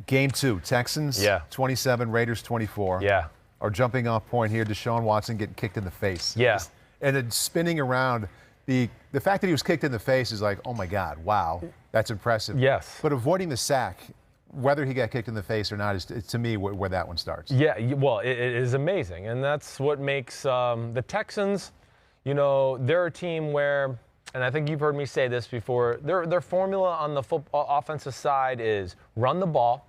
Game 2, Texans 27, Raiders 24. Yeah. Our jumping off point here, Deshaun Watson getting kicked in the face. Yeah. And then spinning around. The fact that he was kicked in the face is like, oh my God, wow, that's impressive. Yes. But avoiding the sack, whether he got kicked in the face or not, is to me where that one starts. Yeah, well, it is amazing. And that's what makes the Texans, they're a team where, and I think you've heard me say this before, their formula on the offensive side is run the ball.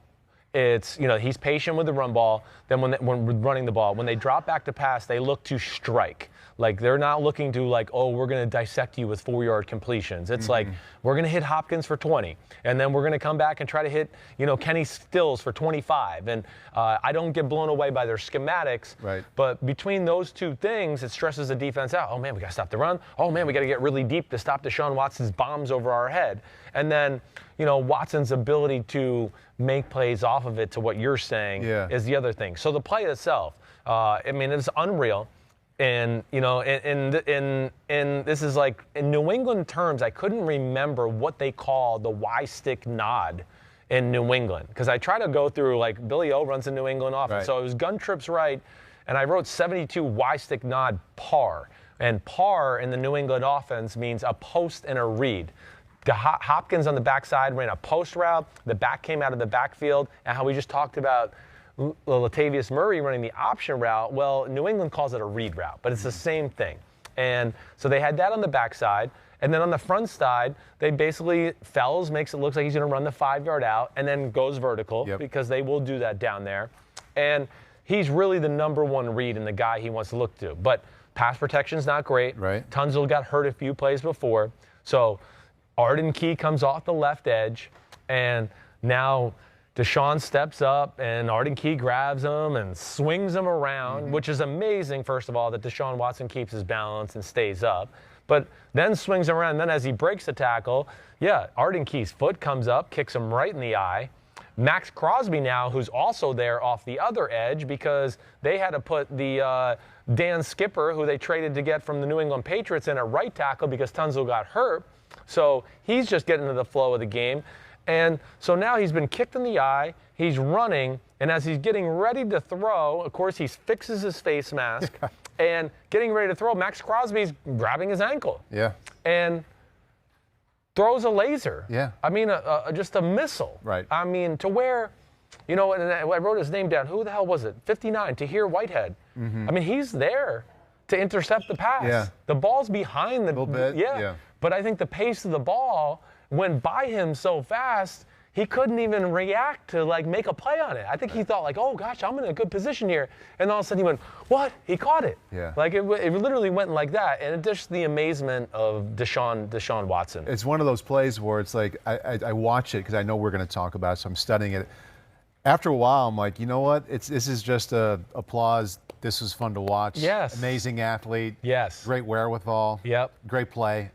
It's, he's patient with the run ball. Then when running the ball, when they drop back to pass, they look to strike. Like, they're not looking to, we're going to dissect you with 4-yard completions. It's like, we're going to hit Hopkins for 20, and then we're going to come back and try to hit, Kenny Stills for 25. And I don't get blown away by their schematics. Right. But between those two things, it stresses the defense out. Oh, man, we got to stop the run. Oh, man, we got to get really deep to stop Deshaun Watson's bombs over our head. And then, Watson's ability to make plays off of it, to what you're saying, is the other thing. So the play itself, it's unreal. And, and this is like, in New England terms, I couldn't remember what they call the Y-stick nod in New England. Because I try to go through, Billy O runs a New England offense. Right. So it was gun trips right, and I wrote 72 Y-stick nod par. And par in the New England offense means a post and a read. Hopkins on the backside ran a post route. The back came out of the backfield. And how we just talked about Latavius Murray running the option route, well, New England calls it a read route, but it's the same thing. And so they had that on the backside. And then on the front side, they basically, Fells makes it look like he's going to run the 5-yard out and then goes vertical, because they will do that down there. And he's really the number one read and the guy he wants to look to. But pass protection's not great. Right. Tunsil got hurt a few plays before. So Arden Key comes off the left edge, and now Deshaun steps up, and Arden Key grabs him and swings him around, which is amazing, first of all, that Deshaun Watson keeps his balance and stays up. But then swings around, and then as he breaks the tackle, Arden Key's foot comes up, kicks him right in the eye. Max Crosby now, who's also there off the other edge, because they had to put the Dan Skipper, who they traded to get from the New England Patriots, in at right tackle because Tunsil got hurt. So he's just getting into the flow of the game. And so now he's been kicked in the eye, he's running, and as he's getting ready to throw, of course, he fixes his face mask, and getting ready to throw, Max Crosby's grabbing his ankle. Yeah. And throws a laser. Yeah. Just a missile. Right. To where, and I wrote his name down. Who the hell was it? 59, Tahir Whitehead. He's there to intercept the pass. Yeah. The ball's behind the. A little bit. Yeah. But I think the pace of the ball went by him so fast, he couldn't even react to make a play on it. I think he thought oh gosh, I'm in a good position here. And all of a sudden he went, what? He caught it. Yeah. It literally went like that. And it's just the amazement of Deshaun Watson. It's one of those plays where it's like, I watch it because I know we're going to talk about it, so I'm studying it. After a while, I'm like, you know what? This is just applause. This was fun to watch. Yes. Amazing athlete. Yes. Great wherewithal. Yep. Great play.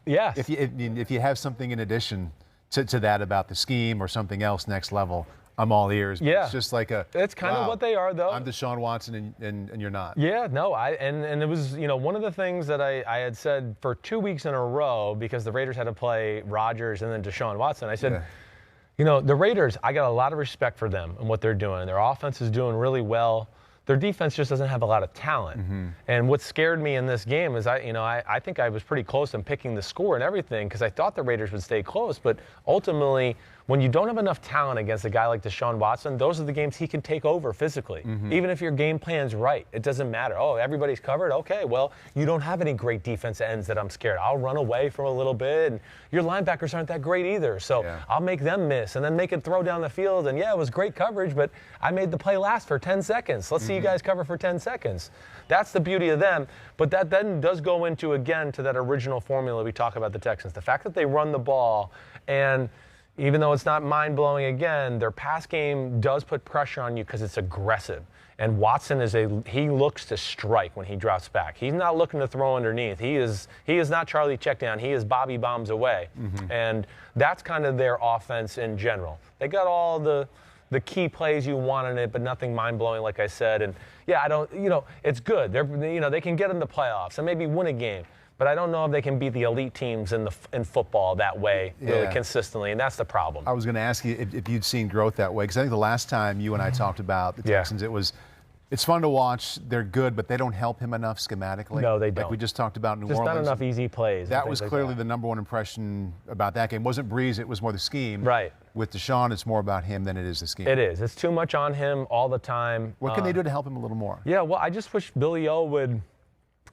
Yes. If you have something in addition to that about the scheme or something else next level, I'm all ears. Yeah. It's just like It's kind of what they are, though. I'm Deshaun Watson and you're not. Yeah, no, and it was, one of the things that I had said for 2 weeks in a row, because the Raiders had to play Rodgers and then Deshaun Watson. I said, the Raiders, I got a lot of respect for them and what they're doing. Their offense is doing really well. Their defense just doesn't have a lot of talent. And what scared me in this game is I think I was pretty close in picking the score and everything, because I thought the Raiders would stay close. But ultimately, when you don't have enough talent against a guy like Deshaun Watson, those are the games he can take over physically. Even if your game plan's right, it doesn't matter. Oh, everybody's covered? Okay, well, you don't have any great defense ends that I'm scared. I'll run away from a little bit, and your linebackers aren't that great either. So I'll make them miss and then make it throw down the field. And it was great coverage, but I made the play last for 10 seconds. Let's see you guys cover for 10 seconds. That's the beauty of them. But that then does go into, again, to that original formula we talk about the Texans. The fact that they run the ball, and even though it's not mind-blowing again, their pass game does put pressure on you because it's aggressive. And Watson he looks to strike when he drops back. He's not looking to throw underneath. He is not Charlie Checkdown. He is Bobby Bombs away. And that's kind of their offense in general. They got all the key plays you want in it, but nothing mind-blowing, like I said. And it's good. They can get in the playoffs and maybe win a game. but I don't know if they can beat the elite teams in football that way really consistently, and that's the problem. I was going to ask you if you'd seen growth that way, because I think the last time you and I talked about the Texans, it's fun to watch. They're good, but they don't help him enough schematically. No, they don't. Like we just talked about New Just Orleans. not enough easy plays. That was clearly the number one impression about that game. It wasn't Breeze, it was more the scheme. Right. With Deshaun, it's more about him than it is the scheme. It is. It's too much on him all the time. What can they do to help him a little more? Yeah, well, I just wish Billy O would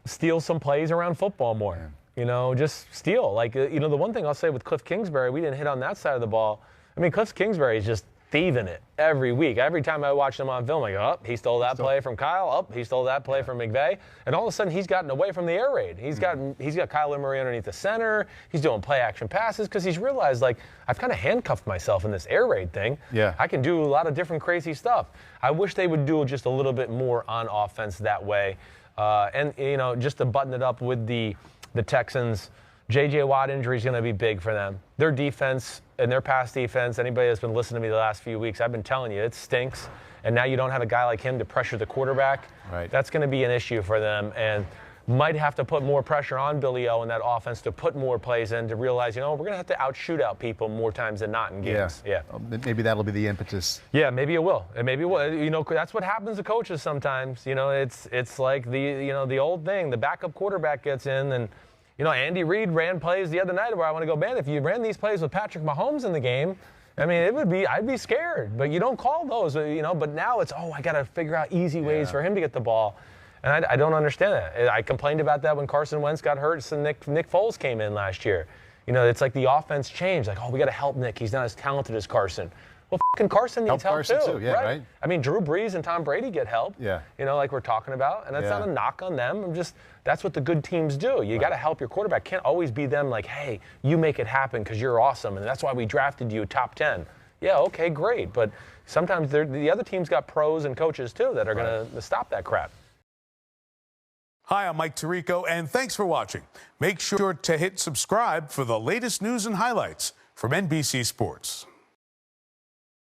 steal some plays around football more. Yeah. You know, just steal. Like, you know, the one thing I'll say with Cliff Kingsbury, we didn't hit on that side of the ball. I mean, Cliff Kingsbury is just thieving it every week. Every time I watch him on film, I go, oh, he stole that play from Kyle. Oh, he stole that play from McVay. And all of a sudden, he's gotten away from the air raid. He's got Kyler Murray underneath the center. He's doing play action passes because he's realized, like, I've kind of handcuffed myself in this air raid thing. Yeah. I can do a lot of different crazy stuff. I wish they would do just a little bit more on offense that way. And, you know, just to button it up with the Texans, J.J. Watt injury is going to be big for them. Their defense and their pass defense, anybody that's been listening to me the last few weeks, I've been telling you, it stinks. And now you don't have a guy like him to pressure the quarterback. Right. That's going to be an issue for them. And might have to put more pressure on Billy O and that offense to put more plays in to realize, you know, we're going to have to outshoot out people more times than not in games. Yeah. Maybe that'll be the impetus. Yeah, maybe it will. And maybe it will. You know, that's what happens to coaches sometimes. You know, it's like the old thing. The backup quarterback gets in, and you know, Andy Reid ran plays the other night where I want to go, man, if you ran these plays with Patrick Mahomes in the game, I mean, I'd be scared. But you don't call those, you know. But now it's, I got to figure out easy ways for him to get the ball. And I don't understand that. I complained about that when Carson Wentz got hurt and Nick Foles came in last year. You know, it's like the offense changed. Like, we got to help Nick. He's not as talented as Carson. Well, fucking Carson needs help too. Yeah, right? I mean, Drew Brees and Tom Brady get help. Yeah. You know, like we're talking about. And that's not a knock on them. That's what the good teams do. You got to help your quarterback. Can't always be them like, hey, you make it happen because you're awesome. And that's why we drafted you top 10. Yeah, okay, great. But sometimes the other team's got pros and coaches too that are going to stop that crap. Hi, I'm Mike Tirico, and thanks for watching. Make sure to hit subscribe for the latest news and highlights from NBC Sports.